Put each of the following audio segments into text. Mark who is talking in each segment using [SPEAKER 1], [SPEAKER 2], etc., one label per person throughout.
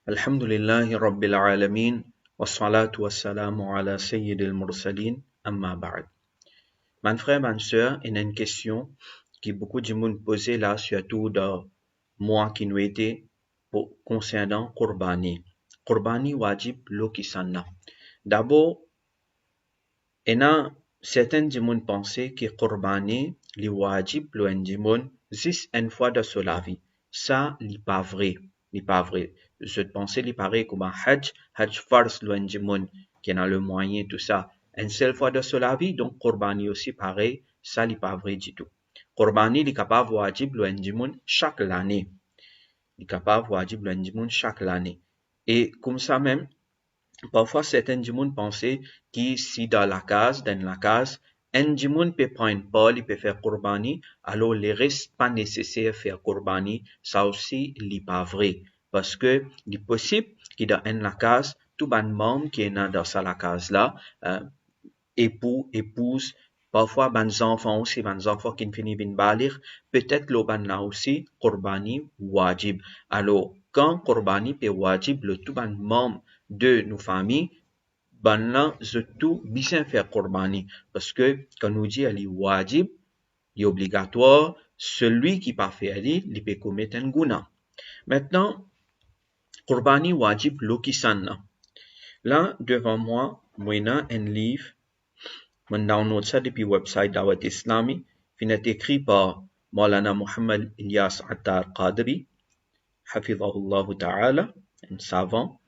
[SPEAKER 1] Alhamdulillahi Rabbil Alamin, wassalatu wassalamu ala sayyidil mursalin, amma ba'd. Mon frère, ma soeur, il y a une question qui beaucoup de monde posait là, surtout dans moi qui nous était concernant Qurbani. Qurbani wajib lo qui s'en a. D'abord, il y a certains du monde pensaient que Qurbani, li wajib lo en du monde, juste une fois de sa vie. Ça, n'est pas vrai. N'est pas vrai. Je pensais, il paraît comme un Hajj farce loin du monde, qui a le moyen, tout ça. Une seule fois de sa vie, donc Qurbani aussi pareil, ça n'est pas vrai du tout. Qurbani, il est capable wajib loin du monde chaque année. Il est capable wajib loin du monde chaque année. Et comme ça même, parfois certains du monde pensaient que si dans la case, un du monde peut prendre Paul, il peut faire Qurbani, alors le reste pas nécessaire faire Qurbani, ça aussi, n'est pas vrai. Parce que, il est possible que dans la case, tout le monde qui est dans la case là, époux, épouse, parfois, les enfants aussi, les enfants qui finissent bien balir, peut-être le ban là aussi, Qurbani wajib. Alors, quand Qurbani peut wajib, le tout ban membre de nos familles, ban là, je tout bien faire Qurbani. Parce que, quand nous dit, elle est wajib, il est obligatoire, celui qui pas fait ali, il peut commettre un guna. Maintenant, Qurbani wajib lo qui s'en a. Là, devant moi, moi, un livre, je download ça depuis le website Dawat Islami, qui est écrit par Maulana Muhammad Ilyas Attar Qadri, Hafidhahullah Ta'ala, un savant,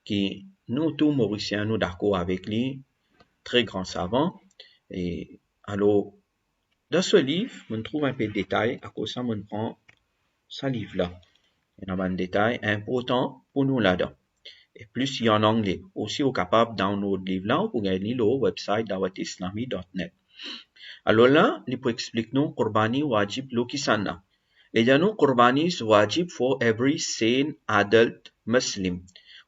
[SPEAKER 1] qui nous tous Mauriciens, nous d'accord avec lui, très grand savant. Et alors, dans ce livre, on trouve un peu de détails, à cause ça, on prend ce livre-là. Il y a un détail important pour nous là-dedans. Et plus il y a en anglais. Aussi, on est capable de download le livre-là pour gagner le website dawatislami.net. Alors là, il peut expliquer nous Qurbani wajib lo qui s'en a. Et il y a nous Qurbani is wajib for every sane adult Muslim.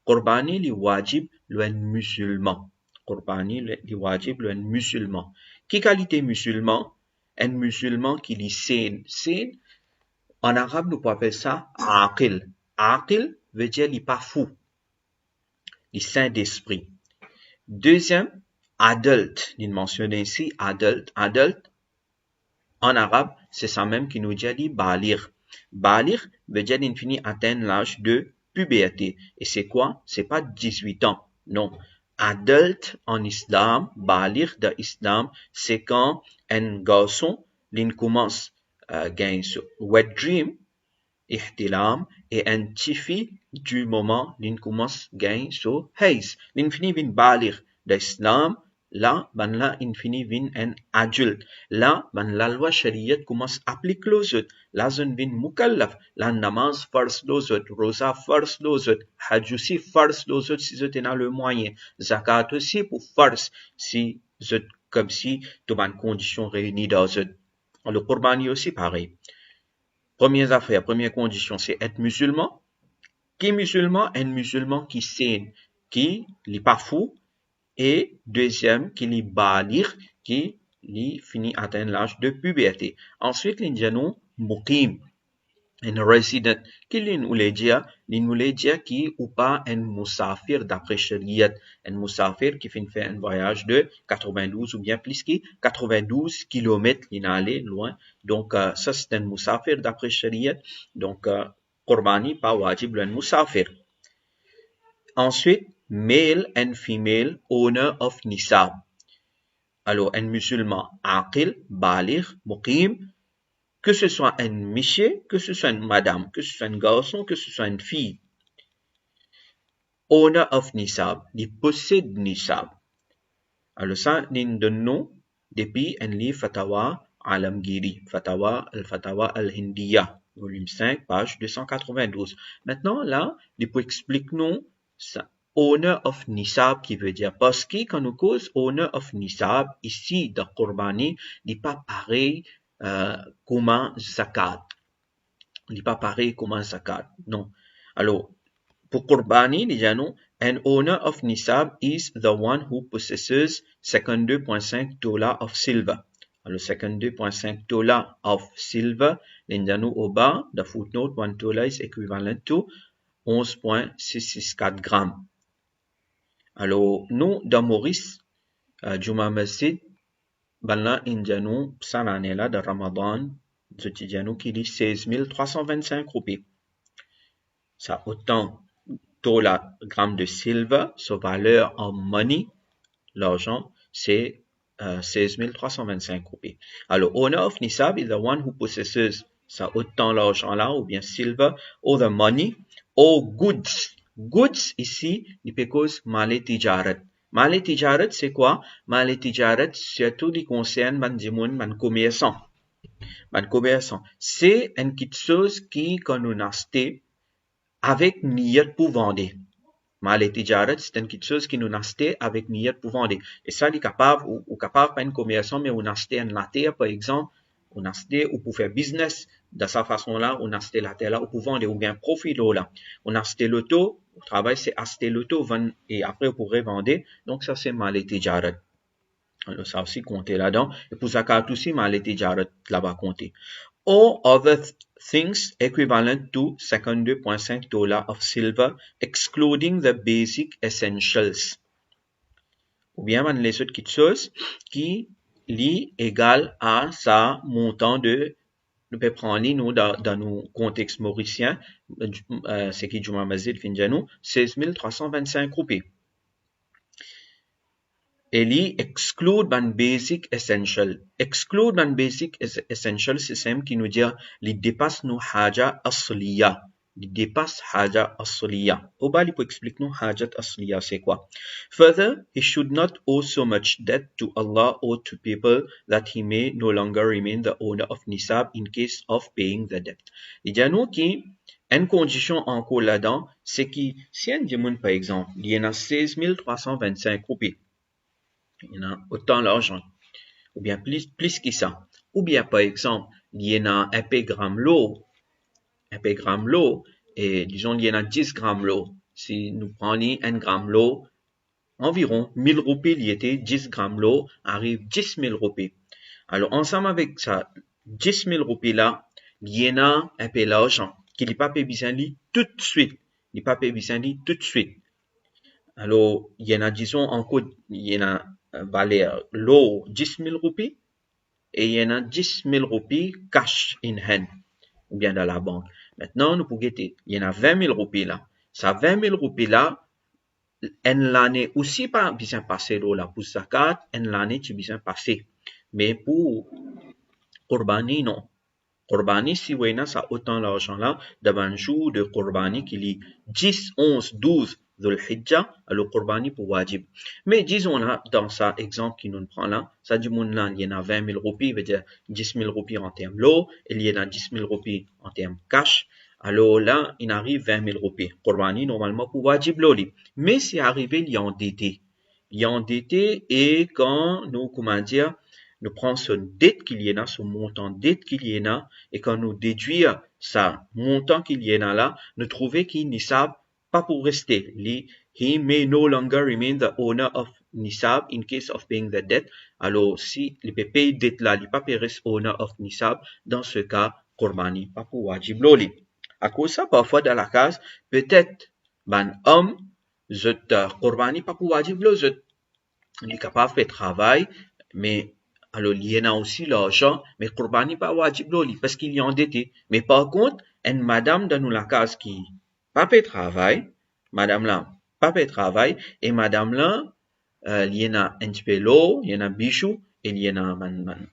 [SPEAKER 1] Qurbani li wajib le musulman. Qurbani li wajib le musulman. Qui qualité musulman? Un musulman qui est sain. Sain, en arabe, nous pouvons appeler ça aqil. Aqil veut dire il n'est pas fou. Il est saint d'esprit. Deuxième, adult. Il mentionne ici adult. Adult, en arabe, c'est ça même qui nous dit balir. Balir veut dire qu'il finit atteindre l'âge de puberté. Et c'est quoi? C'est pas 18 ans. Non. Adult en islam, balir dans l'islam, c'est quand un garçon, il commence à gagner ce wet dream, ihtilam, et un petit fille, du moment, il commence à gagner ce haze. Il finit vin balir dans l'islam, là, ben là, il finit vin un adulte. Là, ben la loi shariat commence à appliquer les autres. Là, on vin mukallaf. La namaz farce les autres. Rosa farce les autres. Hajj aussi farce les autres si vous êtes dans le moyen. Zakat aussi pour farce si vous êtes comme si tout les conditions réunies dans eux. Le Qurbani aussi pareil. Première affaire, première condition, c'est être musulman. Qui est musulman? Un musulman qui sait, qui n'est pas fou. Et deuxième, qui est balir, qui finit atteindre l'âge de puberté. Ensuite, l'indiano muqim, un resident, qui nous dire qui ou pas un musafir d'après Shariat, un musafir qui finit faire un voyage de 92 ou bien plus que 92 km, il allé loin. Donc, ça c'est un musafir d'après Shariat. Donc, Qurbani pas wajib un musafir. Ensuite, male and female owner of nisab. Alors, un musulman aqil, balir, muqim, que ce soit un monsieur, que ce soit une madame, que ce soit un garçon, que ce soit une fille. Owner of nisab, il possède nisab. Alors ça, nous donnons depuis un livre Fatawa Alamgiri, Al-Fatawa Al-Hindiya, volume 5, page 292. Maintenant, là, il peut expliquer nous ça. Owner of nisab qui veut dire parce que quand nous cause owner of nisab ici dans Qurbani n'est pas pareil comme un zakat. Il n'est pas pareil comme un zakat. Non. Alors, pour Qurbani, disons, an owner of nisab is the one who possesses 52.5 dollars of silver. Alors, 52.5 dollars of silver, disons au bas, the footnote, $1 is equivalent to 11.664 grammes. Alors, nous, dans Maurice, Juma Masjid, Banla Indianou, Salanela de Ramadan, Zotidianou qui dit 16 325 roupies. Ça autant $, grammes de silver, sa valeur en money, l'argent, c'est 16 325 roupies. Alors, owner of Nisab is the one who possesses ça autant l'argent là, ou bien silver, or the money, or goods. Goods ici, because male tijarat. Male tijarat, c'est quoi? Male tijarat, surtout qui concerne man commerçant. Man commerçant. C'est une petite chose qui, quand on a acheté, avec niyat pour vendre. Male tijarat, c'est une petite chose qui nous a acheté avec niyat pour vendre. Et ça, il est capable, ou capable pas un commerçant, mais on a acheté une terre, par exemple, on a acheté, ou pour faire business, de sa façon-là, on a acheté la terre là, ou pour vendre, ou bien profit là. On a acheté l'auto, le travail, c'est acheter l'auto, et après, on pourrait vendre. Donc, ça, c'est male tijarat. Alors, ça aussi compter là-dedans. Et pour zakat aussi, male tijarat là-bas compter. All other things equivalent to $52.5 of silver, excluding the basic essentials. Ou bien, les autres petites choses qui li égal à sa montant de, nous pouvons prendre nous dans nos contextes mauriciens, c'est qui Juma Masjid Finjanou, 16 325 roupies. Et li exclude ban basic essential. Exclude ban basic essential, c'est ça qui nous dit, li dépasse nos haja asliya. Li dépasse haja asliya. Au bas, il peut expliquer nous haja asliya, c'est quoi? Further, he should not owe so much debt to Allah or to people that he may no longer remain the owner of nisab in case of paying the debt. Il dit à nous qui, une condition encore là-dedans, c'est que si un diamant, par exemple, il y en a 16 325 roupies, il y en a autant l'argent, ou bien plus que ça. Ou bien, par exemple, il y en a un peu gramme l'eau, et disons, il y en a 10 grammes l'eau. Si nous prenons 1 gramme l'eau, environ 1000 roupies, il y était 10 grammes l'eau, arrive 10 000 roupies. Alors, ensemble avec ça, 10 000 roupies là, il y en a un peu l'argent, qu'il n'est pas besoin de tout de suite. Il n'est pas besoin de tout de suite. Alors, il y en a, disons, encore, il y en a valeur l'eau 10 000 roupies et il y en a 10 000 roupies cash in hand ou bien dans la banque. Maintenant, nous pouvons guetter. Il y en a 20 000 roupies là. Ça 20 000 roupies là, en l'année aussi pas bien passé là pour zakat, en l'année tu bien passé. Mais pour Qurbani, non. Qurbani, si vous voyez ça autant l'argent là, d'un jour de Qurbani qui lit 10, 11, 12 Dhul Hijjah, alors Qurbani pour wajib. Mais disons là, dans ça exemple qui nous prend là, ça dit mon là, il y en a 20 000 roupies, veut dire 10 000 roupies en termes l'eau, et il y en a 10 000 roupies en termes cash. Alors là, il arrive 20 000 roupies. Qurbani, normalement, pour wajib l'oli. Mais c'est arrivé, il y a endetté. Il y a endetté, et quand nous, comment dire, nous prenons ce dette qu'il y en a, ce montant de dette qu'il y en a, et quand nous déduisons ce montant qu'il y en a là, nous trouvons qu'il nisab pas pour rester. He may no longer remain the owner of nisab in case of paying the debt. Alors, si il peut payer dette là, il pas rester owner of nisab, dans ce cas, Qurbani, pas pour wajib loli. À cause ça, parfois dans la case, peut-être, ben, homme, Qurbani, pas pour wajib loli, il est capable de faire travail, mais alors, il y en a aussi l'argent, mais Qurbani pas wajib loli, parce qu'il est endetté. Mais par contre, une madame dans la case qui pas fait travail, madame là, pas fait travail, et madame là, il y en a un petit peu l'eau, il y en a bijoux, et il y en a,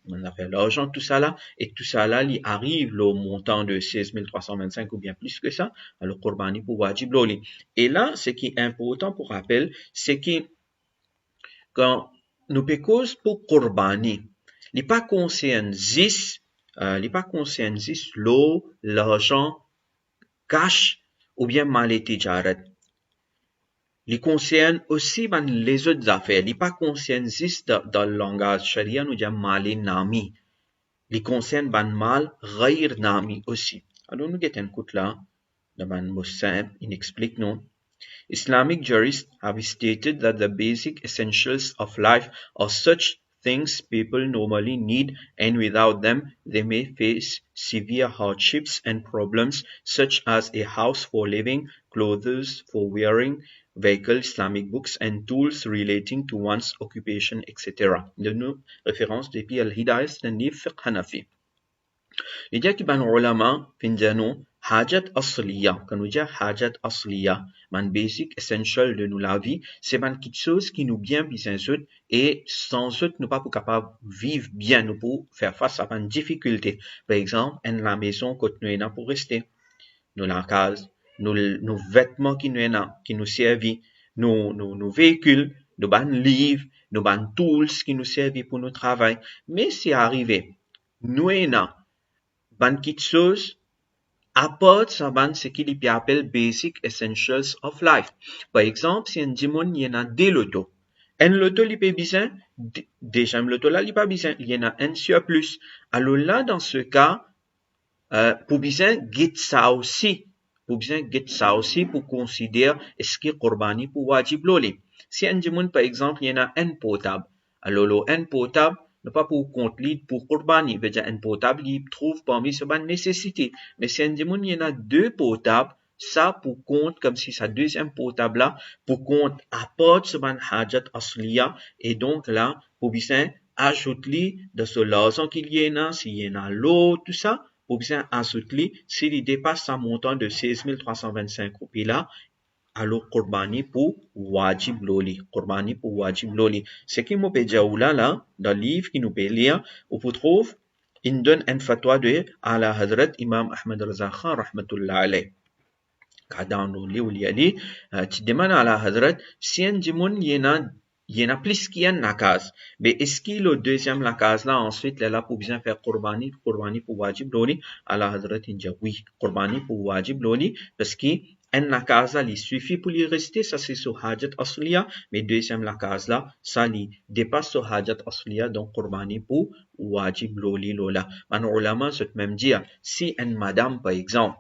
[SPEAKER 1] on a fait l'argent, tout ça là, et tout ça là, il arrive au montant de 16 325 ou bien plus que ça, alors Qurbani pour wajib loli. Et là, ce qui est important pour rappel, c'est que quand nous pécons pour Qurbani, il n'est pas concerne l'eau, l'argent, cash ou bien mal tijarat. Il concerne aussi les autres affaires. Il n'est pas concerne juste dans le langage sharia, nous disons mal nami. Il concerne mal ghayr nami aussi. Alors nous avons un coup là, dans le mot simple, il explique nous. Islamic jurists have stated that the basic essentials of life are such things people normally need, and without them, they may face severe hardships and problems such as a house for living, clothes for wearing, vehicle, Islamic books, and tools relating to one's occupation, etc. Donne-nous référence depuis Al-Hidayah, c'est un livre fiqh hanafi. لذا كبان علماء فنجانو حاجات أصلية كانوا جا حاجات أصلية man basic essential de nous la vie c'est man quelque chose qui nous bien besoin et sans eux nous pas pour capable vivre bien nous pour faire face à une difficulté par exemple en la maison que nous avons pour rester nous la case nos vêtements qui nous servent nos véhicules nos ban livres nos ban tools qui nous servent pour notre travail mais c'est arrivé nous avons ban quelque chose apporte ça ban ce qu'il appelle basic essentials of life. Par exemple, si un dimon il y en a deux lotos. Un loto il peut besoin déjà un loto là il pas besoin, il y en a un surplus. Alors là dans ce cas pour besoin get ça aussi. Pour besoin get ça aussi pour considérer est-ce que qurbani pour wajib loli. Si un dimon par exemple il y en a un potable. Alors le un potable ne pas pour compte libre pour qurbani, veut dire un potable, il trouve parmi ce ban nécessité. Mais si un démon, il y en a deux potables, ça pour compte, comme si sa deuxième potable là, pour compte apporte ce ban hajat asliya, et donc là, pour bien ajouter de ce l'argent qu'il y en a, s'il y en a l'eau, tout ça, pour bien ajouter, s'il dépasse un montant de 16 325 roupies là, alors qurbani pour wajib loli. Qurbani pour wajib loli. Ce qui nous peut dire là, dans le livre qui nous peut lire, on peut trouver, il donne un fatwa de Ala Hadrat Imam Ahmad Raza Khan, rahmatullah alayh. Quand on lit ou lit, tu demandes à la Hadrat, si un dimoun y en a plus qu'il y a une case. Mais est-ce qu'il le deuxième la case là, ensuite, là, pour bien faire qurbani pour wajib loli, à la Hadrat, il dit oui, qurbani pour wajib loli, parce que la case là, il suffit pour y rester, ça c'est sur hajat asliya, mais deuxième la case là, ça il dépasse sur hajat asliya, donc qurbani pour wajib loli lola. Man ulama se même dire, si une madame par exemple,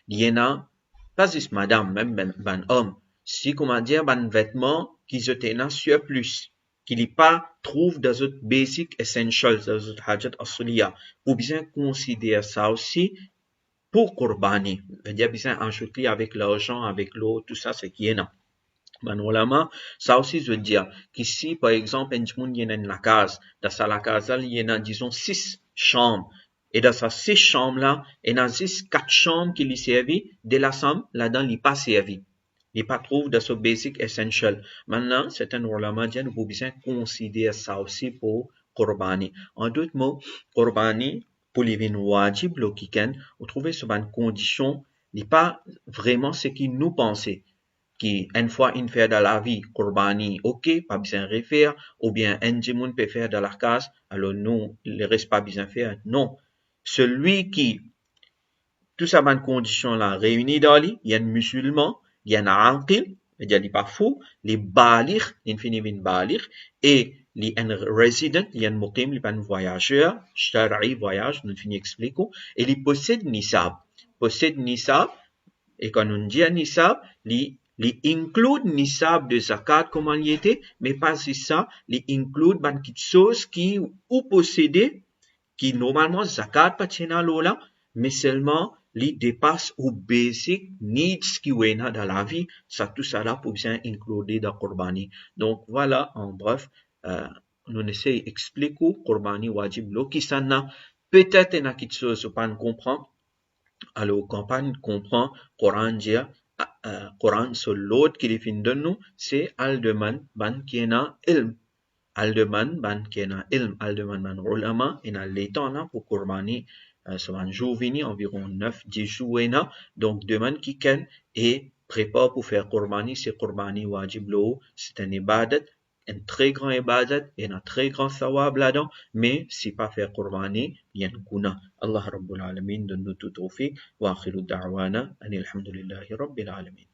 [SPEAKER 1] il y en a pas juste madame, même ben homme, si comment dire, ben vêtements qui se tiennent surplus, qu'il n'y pas trouve dans autres basic essentials, dans autres hajat asliya, pour bien considérer ça aussi, pour qurbani, c'est-à-dire bien ajouter avec l'argent, avec l'eau, tout ça, c'est qui est là. Ben, ça aussi veut dire qu'ici, par exemple, il y a une case, dans la case, il y a, disons, 6 chambres. Et dans ces 6 chambres-là, il y a juste 4 chambres qui lui servent, de la somme, là-dedans, il n'est pas servi. Il n'est pas trouvé dans ce basic essential. Maintenant, certains ulama disent, nous pouvons bien considérer ça aussi pour qurbani. En d'autres mots, qurbani, pour les vins wajib, le kiken, vous trouvez sur une condition, n'est pas vraiment ce qui nous pensait. Qui, une fois, une fait dans la vie, qurbani, ok, pas besoin de refaire, ou bien, un djimoun peut faire dans la case, alors nous, le reste pas besoin de faire. Non. Celui qui, tout ça, bonne condition là, réuni dans lui, il y a un musulman, il y a un aqil, il n'est pas fou, les balir, l'infiniment balir, et les résident, il y a un muqim, il y a un voyageur, shara'i, voyage, nous finissons expliquer, et il possède nisab. Possède nisab, et quand on dit nisab, il inclut nisab de zakat, comment il était, mais pas ça, il inclut ban quelque chose qui, ou posséder, qui normalement zakat pas tient lola, mais seulement li dépasse ou basic needs qui wena dans la vie, ça tout ça là pour bien inclure dans qurbani. Donc voilà, en bref, nous essayons d'expliquer qurbani wajib lo qui ça n'a peut-être une quelque chose pas comprend. Alors quand on comprend Coran dit Coran sur l'autre qui définit de nous, c'est al-deman ban qui na ilm. Aldeman ban kena ilm, aldeman ban ulama, et dans les temps là pour qurbani, ça va un jour venir, environ 9-10 jours, donc demande qui ken et prépare pour faire qurbani, c'est qurbani wajib lo, c'est un ibadat, un très grand ibadat, et un très grand thawab là-dedans, mais si pas faire qurbani, il y a un guna. Allah Rabbul Alamin donne nous tout tawfiq, wa akhiru da'wana, anil hamdulillahi Rabbil Alamin.